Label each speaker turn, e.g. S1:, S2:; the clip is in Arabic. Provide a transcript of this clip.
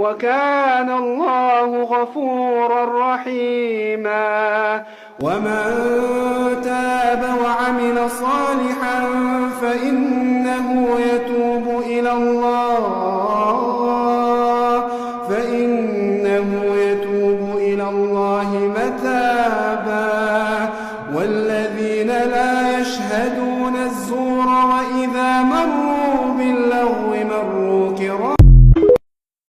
S1: وكان الله غفورا رحيما. ومن تاب وعمل صالحا فإنه يتوب إلى الله متابا. والذين لا يشهدون